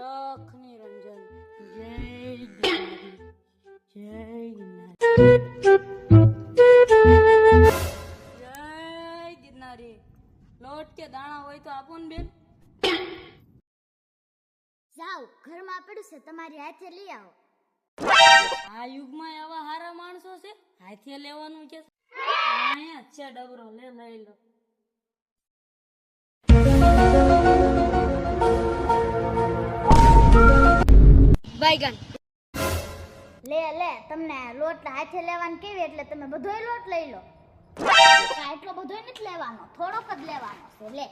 લખ નિરંજન જય ગિરનારી જય ગિરનારી લોટ કે દાણા હોય તો આપો ને બેન. જાઓ ઘરમાં પડ્યું છે તમારી હાથે લઈ આવો. આ યુગમાં આવા હારા માણસો છે હાથે લેવાનું કે અહીંયા છે ડબરો લઈ લો. બાયગન લે તમને લોટ હાથે લેવાનું કેવી એટલે તમે બધોય લોટ લઈ લો. એટલો બધોય નથી લેવાનો, થોડોક જ લેવાનો છે. લે